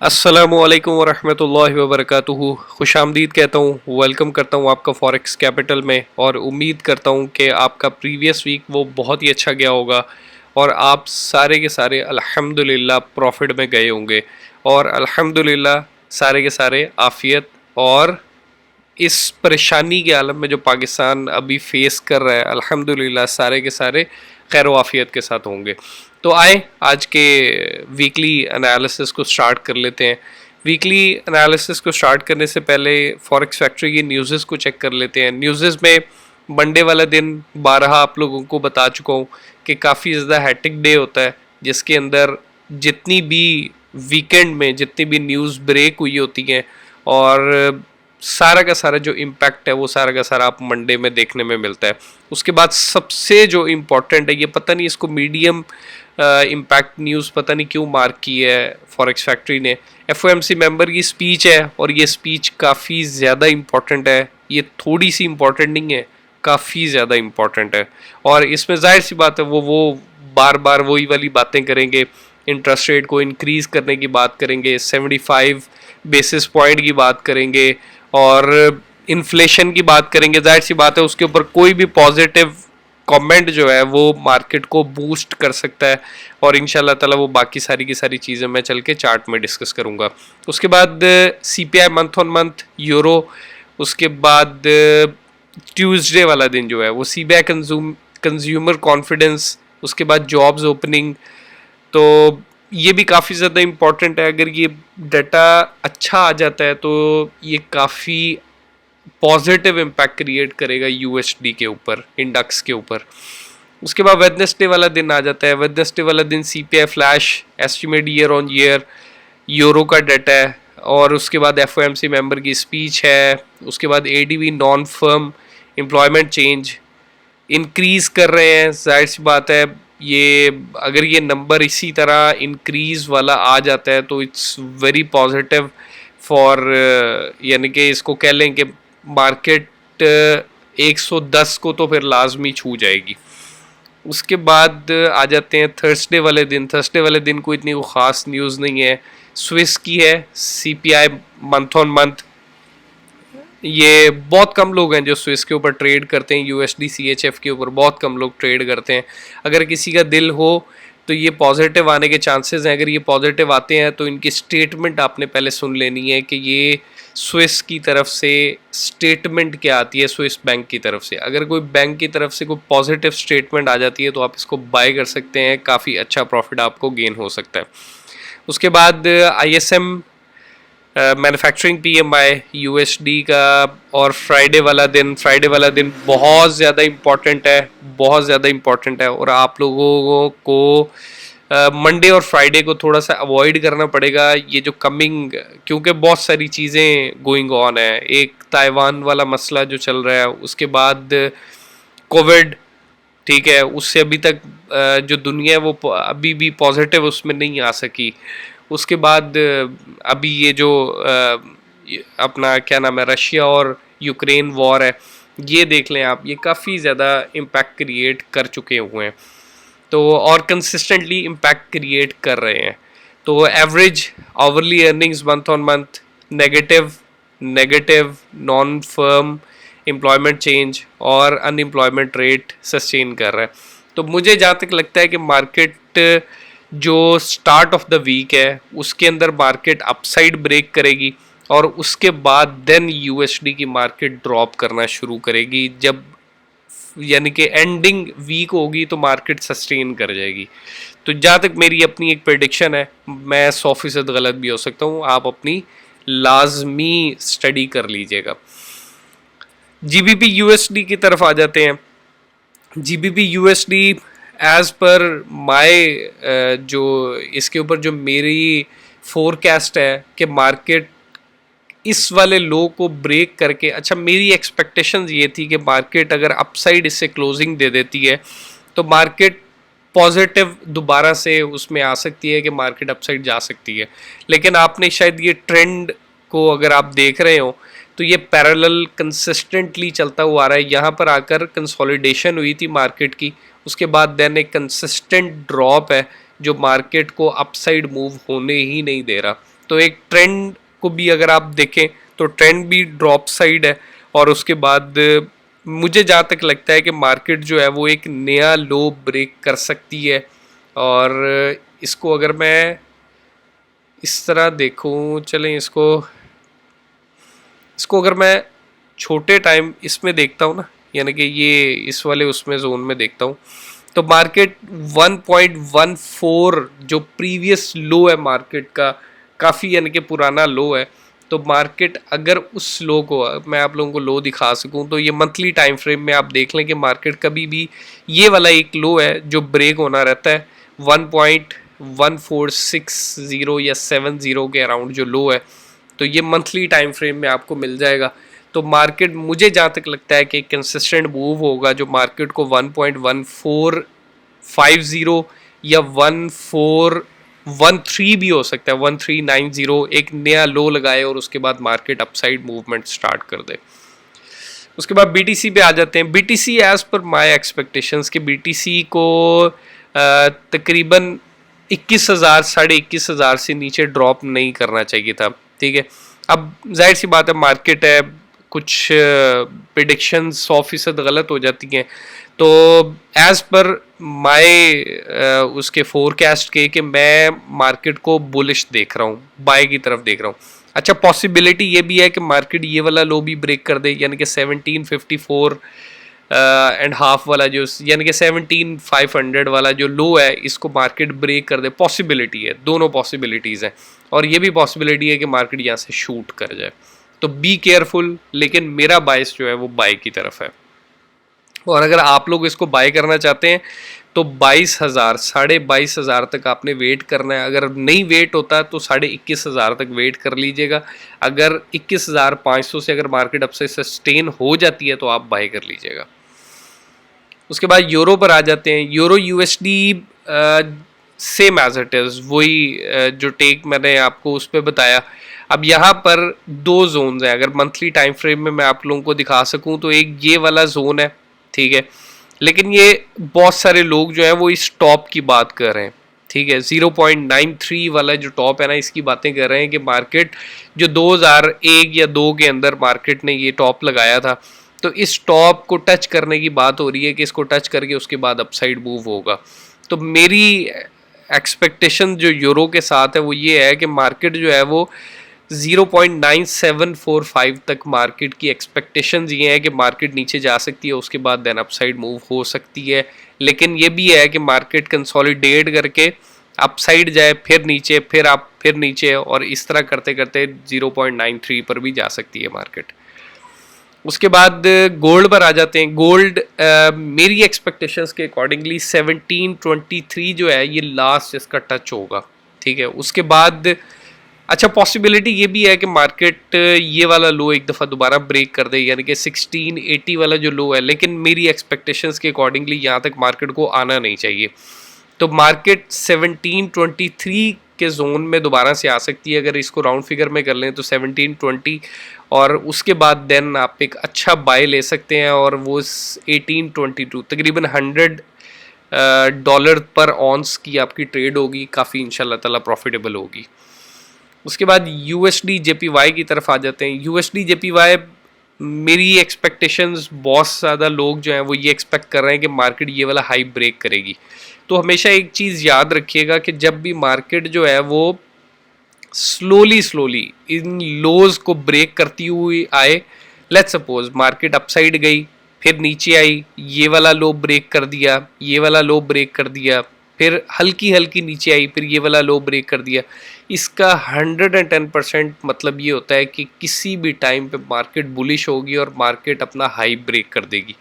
अस्सलामुअलैकुम वरहमतुल्लाहि वबरकातुहू। खुशामदीद कहता हूँ, वेलकम करता हूँ आपका फॉरेक्स कैपिटल में और उम्मीद करता हूँ कि आपका प्रीवियस वीक वो बहुत ही अच्छा गया होगा और आप सारे के सारे अल्हम्दुलिल्लाह प्रॉफिट में गए होंगे और अल्हम्दुलिल्लाह सारे के सारे आफ़ियत और इस परेशानी के आलम में जो पाकिस्तान अभी फेस कर रहा है अल्हम्दुलिल्लाह सारे के सारे खैर वाफियत के साथ होंगे। तो आए आज के वीकली एनालिसिस को स्टार्ट कर लेते हैं। वीकली एनालिसिस को स्टार्ट करने से पहले फॉरेक्स फैक्ट्री की न्यूज़ को चेक कर लेते हैं। न्यूज़ में मंडे वाला दिन 12 आप लोगों को बता चुका हूँ कि काफ़ी ज़्यादा हैट्रिक डे होता है, जिसके अंदर जितनी भी वीकेंड में जितनी भी न्यूज़ ब्रेक हुई होती हैं और सारा का सारा जो इम्पैक्ट है वो सारा का सारा आप मंडे में देखने में मिलता है। उसके बाद सबसे जो इम्पोर्टेंट है, ये पता नहीं इसको मीडियम इम्पैक्ट न्यूज़ पता नहीं क्यों मार्क की है फॉरेक्स फैक्ट्री ने, एफओएमसी मेंबर की स्पीच है और ये स्पीच काफ़ी ज़्यादा इम्पोर्टेंट है। ये थोड़ी सी इम्पोर्टेंट नहीं है, काफ़ी ज़्यादा इम्पोर्टेंट है और इसमें जाहिर सी बात है वो बार बार वही वाली बातें करेंगे। इंटरेस्ट रेट को इंक्रीज़ करने की बात करेंगे, 75 बेसिस पॉइंट की बात करेंगे और इन्फ्लेशन की बात करेंगे। जाहिर सी बात है उसके ऊपर कोई भी पॉजिटिव कमेंट जो है वो मार्केट को बूस्ट कर सकता है और इंशाल्लाह ताला वो बाकी सारी की सारी चीज़ें मैं चल के चार्ट में डिस्कस करूँगा। उसके बाद CPI month on month euro, उसके बाद ट्यूसडे वाला दिन जो है वो सीबीआई कंज्यूमर कॉन्फिडेंस, उसके बाद जॉब्स ओपनिंग। तो ये भी काफ़ी ज़्यादा इम्पॉर्टेंट है। अगर ये डाटा अच्छा आ जाता है तो ये काफ़ी पॉजिटिव इम्पैक्ट क्रिएट करेगा यूएसडी के ऊपर, इंडेक्स के ऊपर। उसके बाद वेडनेसडे वाला दिन आ जाता है। वेडनेसडे वाला दिन CPI flash estimate year on year, euro का डाटा है और उसके बाद एफओएमसी मेंबर की स्पीच है। उसके बाद ADB non firm employment change increase कर रहे हैं। जाहिर सी बात है ये अगर ये नंबर इसी तरह इंक्रीज़ वाला आ जाता है तो इट्स वेरी पॉजिटिव फॉर, यानी कि इसको कह लें कि मार्केट 110 को तो फिर लाजमी छू जाएगी। उसके बाद आ जाते हैं थर्सडे वाले दिन। थर्सडे वाले दिन को इतनी ख़ास न्यूज़ नहीं है, स्विस की है सीपीआई मंथ ऑन मंथ। ये बहुत कम लोग हैं जो स्विस के ऊपर ट्रेड करते हैं, यूएसडी सीएचएफ के ऊपर बहुत कम लोग ट्रेड करते हैं। अगर किसी का दिल हो तो ये पॉजिटिव आने के चांसेस हैं। अगर ये पॉजिटिव आते हैं तो इनकी स्टेटमेंट आपने पहले सुन लेनी है कि ये स्विस की तरफ से स्टेटमेंट क्या आती है, स्विस बैंक की तरफ से। अगर कोई बैंक की तरफ से कोई पॉजिटिव स्टेटमेंट आ जाती है तो आप इसको बाय कर सकते हैं, काफ़ी अच्छा प्रॉफिट आपको गेन हो सकता है। उसके बाद आईएसएम मैन्युफैक्चरिंग पीएमआई यूएसडी का और फ्राइडे वाला दिन बहुत ज़्यादा इम्पॉर्टेंट है, बहुत ज़्यादा इम्पॉर्टेंट है और आप लोगों को मंडे और फ्राइडे को थोड़ा सा अवॉइड करना पड़ेगा ये जो कमिंग, क्योंकि बहुत सारी चीज़ें गोइंग ऑन है। एक ताइवान वाला मसला जो चल रहा है, उसके बाद कोविड, ठीक है, उससे अभी तक जो दुनिया है वो अभी भी पॉजिटिव उसमें नहीं आ सकी। उसके बाद अभी ये जो अपना क्या नाम है रशिया और यूक्रेन वॉर है, ये देख लें आप, ये काफ़ी ज़्यादा इम्पैक्ट क्रिएट कर चुके हुए हैं तो और कंसिस्टेंटली इम्पैक्ट क्रिएट कर रहे हैं। तो average hourly earnings month on month negative, negative non firm employment change और अनएम्प्लॉयमेंट रेट सस्टेन कर रहा है। तो मुझे जहाँ तक लगता है कि मार्केट जो स्टार्ट ऑफ द वीक है उसके अंदर मार्केट अपसाइड ब्रेक करेगी और उसके बाद देन यूएसडी की मार्केट ड्रॉप करना शुरू करेगी। जब यानी कि एंडिंग वीक होगी तो मार्केट सस्टेन कर जाएगी। तो जहाँ तक मेरी अपनी एक प्रेडिक्शन है, मैं 100% गलत भी हो सकता हूँ, आप अपनी लाजमी स्टडी कर लीजिएगा। जीबीपी यूएसडी की तरफ आ जाते हैं। GBP USD as per my जो इसके ऊपर जो मेरी फोरकास्ट है कि मार्केट इस वाले लो को ब्रेक करके, अच्छा मेरी एक्सपेक्टेशंस ये थी कि मार्केट अगर अपसाइड इससे क्लोजिंग दे देती है तो मार्केट पॉजिटिव दोबारा से उसमें आ सकती है कि मार्केट अपसाइड जा सकती है। लेकिन आपने शायद ये ट्रेंड को अगर आप देख रहे हो तो ये पैरेलल कंसिस्टेंटली चलता हुआ आ रहा है। यहाँ पर आकर कंसोलिडेशन हुई थी मार्केट की, उसके बाद देन एक कंसिस्टेंट ड्रॉप है जो मार्केट को अपसाइड मूव होने ही नहीं दे रहा। तो एक ट्रेंड को भी अगर आप देखें तो ट्रेंड भी ड्रॉप साइड है, और उसके बाद मुझे जहाँ तक लगता है कि मार्केट जो है वो एक नया लो ब्रेक कर सकती है। और इसको अगर मैं इस तरह देखूं, चलें इसको अगर मैं छोटे टाइम इसमें देखता हूँ ना, यानी कि ये इस वाले उसमें जोन में देखता हूँ, तो मार्केट 1.14 जो प्रीवियस लो है मार्केट का, काफ़ी यानी कि पुराना लो है। तो मार्केट अगर उस लो को मैं आप लोगों को लो दिखा सकूं तो ये मंथली टाइम फ्रेम में आप देख लें कि मार्केट कभी भी ये वाला एक लो है जो ब्रेक होना रहता है 1.1460 या 70 के अराउंड जो लो है, तो ये मंथली टाइम फ्रेम में आपको मिल जाएगा। तो मार्केट मुझे जहाँ तक लगता है कि कंसिस्टेंट मूव होगा जो मार्केट को 1.1450 या 1413 भी हो सकता है, 1390 एक नया लो लगाए और उसके बाद मार्केट अपसाइड मूवमेंट स्टार्ट कर दे। उसके बाद बीटीसी पे आ जाते हैं। BTC as per my expectations कि बीटीसी को तकरीबन 21,000 21,500 से नीचे ड्रॉप नहीं करना चाहिए था, ठीक है। अब जाहिर सी बात है मार्केट है, कुछ प्रिडिक्शन 100% गलत हो जाती हैं, तो एज पर माय उसके फोरकास्ट के कि मैं मार्केट को बुलिश देख रहा हूँ, बाय की तरफ देख रहा हूँ। अच्छा, पॉसिबिलिटी ये भी है कि मार्केट ये वाला लो भी ब्रेक कर दे, यानी कि 1754 एंड हाफ वाला जो, यानी कि 17,500 वाला जो लो है, इसको मार्केट ब्रेक कर दे। पॉसिबिलिटी है, दोनों पॉसिबिलिटीज़ हैं, और ये भी पॉसिबिलिटी है कि मार्केट यहाँ से शूट कर जाए। तो बी केयरफुल, लेकिन मेरा बाइस जो है वो बाय की तरफ है। और अगर आप लोग इसको बाय करना चाहते हैं तो 22,000 22,500 तक आपने वेट करना है। अगर नहीं वेट होता तो 21,500 तक वेट कर लीजिएगा। अगर 21,500 से अगर मार्केट अब से सस्टेन हो जाती है तो आप बाय कर लीजिएगा। उसके बाद यूरो पर आ जाते हैं। Euro USD same as it is, वही जो टेक मैंने आपको उस पर बताया। अब यहाँ पर दो जोन्स हैं, अगर मंथली टाइम फ्रेम में मैं आप लोगों को दिखा सकूं तो एक ये वाला जोन है, ठीक है, लेकिन ये बहुत सारे लोग जो हैं वो इस टॉप की बात कर रहे हैं, ठीक है। 0.93 वाला जो टॉप है ना, इसकी बातें कर रहे हैं कि मार्केट जो 2001 या 2 के अंदर मार्केट ने ये टॉप लगाया था, तो इस टॉप को टच करने की बात हो रही है कि इसको टच करके उसके बाद अपसाइड मूव होगा। तो मेरी एक्सपेक्टेशन जो यूरो के साथ है वो ये है कि मार्केट जो है वो 0.9745 तक मार्केट की एक्सपेक्टेशंस ये है कि मार्केट नीचे जा सकती है, उसके बाद देन अपसाइड मूव हो सकती है। लेकिन ये भी है कि मार्केट कंसोलिडेट करके अपसाइड जाए, फिर नीचे, फिर आप, फिर नीचे, और इस तरह करते करते 0.93 पर भी जा सकती है मार्केट। उसके बाद गोल्ड पर आ जाते हैं। गोल्ड मेरी एक्सपेक्टेशंस के अकॉर्डिंगली 1723 जो है ये लास्ट इसका टच होगा, ठीक है। उसके बाद अच्छा, पॉसिबिलिटी ये भी है कि मार्केट ये वाला लो एक दफ़ा दोबारा ब्रेक कर दे, यानी कि 1680 वाला जो लो है, लेकिन मेरी एक्सपेक्टेशंस के अकॉर्डिंगली यहाँ तक मार्केट को आना नहीं चाहिए। तो मार्केट 1723 के जोन में दोबारा से आ सकती है। अगर इसको राउंड फिगर में कर लें तो 1720, और उसके बाद देन आप एक अच्छा बाय ले सकते हैं, और वो 1822 तकरीबन $100 पर ऑन्स की आपकी ट्रेड होगी, काफ़ी इंशाल्लाह ताला प्रॉफिटेबल होगी। उसके बाद यूएसडी जेपीवाई की तरफ आ जाते हैं। यूएसडी जेपीवाई मेरी एक्सपेक्टेशंस, बहुत ज़्यादा लोग जो हैं वो ये एक्सपेक्ट कर रहे हैं कि मार्केट ये वाला हाई ब्रेक करेगी। तो हमेशा एक चीज़ याद रखिएगा कि जब भी मार्केट जो है वो स्लोली इन लोज को ब्रेक करती हुई आए, लेट्स सपोज मार्केट अपसाइड गई, फिर नीचे आई, ये वाला लो ब्रेक कर दिया, ये वाला लो ब्रेक कर दिया, फिर हल्की हल्की नीचे आई, फिर ये वाला लो ब्रेक कर दिया, इसका 110% मतलब ये होता है कि किसी भी टाइम पे मार्केट बुलिश होगी और मार्केट अपना हाई ब्रेक कर देगी।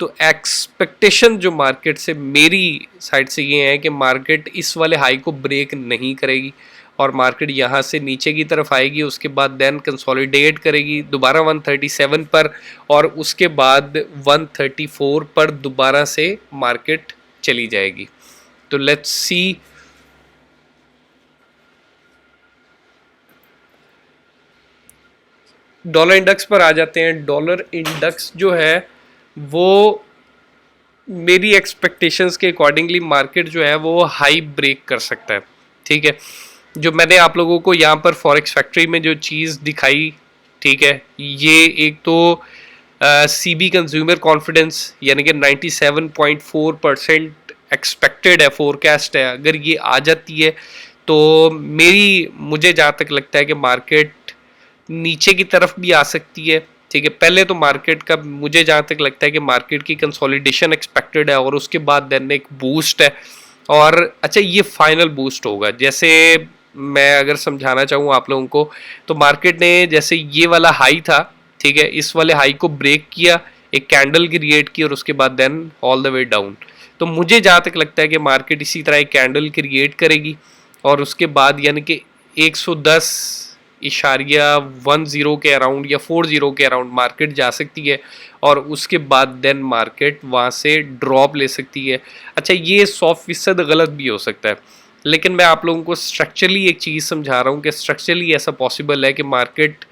तो एक्सपेक्टेशन जो मार्केट से मेरी साइड से ये है कि मार्केट इस वाले हाई को ब्रेक नहीं करेगी, और मार्केट यहाँ से नीचे की तरफ आएगी, उसके बाद देन कंसोलिडेट करेगी दोबारा 137 पर, और उसके बाद 134 पर दोबारा से मार्केट चली जाएगी। तो लेट्स सी। डॉलर इंडेक्स पर आ जाते हैं। डॉलर इंडेक्स जो है वो मेरी एक्सपेक्टेशंस के अकॉर्डिंगली मार्केट जो है वो हाई ब्रेक कर सकता है, ठीक है। जो मैंने आप लोगों को यहाँ पर फॉरेक्स फैक्ट्री में जो चीज़ दिखाई, ठीक है, ये एक तो सीबी कंज्यूमर कॉन्फिडेंस यानी कि 97.4% एक्सपेक्टेड है, फोरकास्ट है। अगर ये आ जाती है तो मुझे जहाँ तक लगता है कि मार्केट नीचे की तरफ भी आ सकती है, ठीक है। पहले तो मार्केट का मुझे जहाँ तक लगता है कि मार्केट की कंसोलिडेशन एक्सपेक्टेड है और उसके बाद देन एक बूस्ट है। और अच्छा, ये फाइनल बूस्ट होगा। जैसे मैं अगर समझाना चाहूँ आप लोगों को, तो मार्केट ने जैसे ये वाला हाई था, ठीक है, इस वाले हाई को ब्रेक किया, एक कैंडल क्रिएट की और उसके बाद then all the way down. तो मुझे जहाँ तक लगता है कि मार्केट इसी तरह एक कैंडल क्रिएट करेगी और उसके बाद यानी कि 110.10 के अराउंड या 40 के अराउंड मार्केट जा सकती है और उसके बाद देन मार्केट वहाँ से ड्रॉप ले सकती है। अच्छा, ये 100% गलत भी हो सकता है, लेकिन मैं आप लोगों को स्ट्रक्चरली एक चीज़ समझा रहा हूँ कि स्ट्रक्चरली ऐसा पॉसिबल है कि मार्केट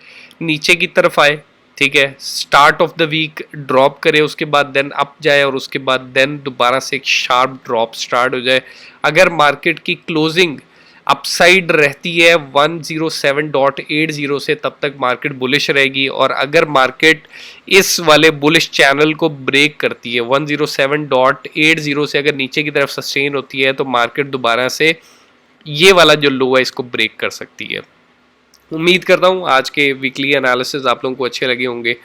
नीचे की तरफ आए, ठीक है, start of the week drop करे, उसके बाद देन अप जाए और उसके बाद देन दोबारा से एक शार्प ड्रॉप स्टार्ट हो जाए। अगर मार्केट की क्लोजिंग अपसाइड रहती है 107.80 से, तब तक मार्केट बुलिश रहेगी। और अगर मार्केट इस वाले बुलिश चैनल को ब्रेक करती है 107.80 से, अगर नीचे की तरफ सस्टेन होती है, तो मार्केट दोबारा से ये वाला जो लो है इसको ब्रेक कर सकती है। उम्मीद करता हूँ आज के वीकली एनालिसिस आप लोगों को अच्छे लगे होंगे,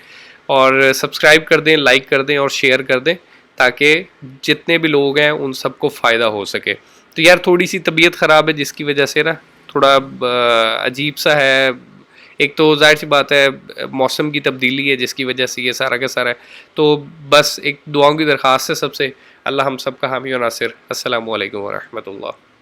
और सब्सक्राइब कर दें, लाइक कर दें और शेयर कर दें, ताकि जितने भी लोग हैं उन सबको फ़ायदा हो सके। तो यार थोड़ी सी तबीयत ख़राब है जिसकी वजह से ना थोड़ा अजीब सा है। एक तो जाहिर सी बात है मौसम की तब्दीली है जिसकी वजह से ये सारा का सारा है। तो बस एक दुआओं की दरख्वास्त है सबसे। अल्लाह हम सब का हामी और नासिर। अस्सलामु अलैकुम व रहमतुल्लाह।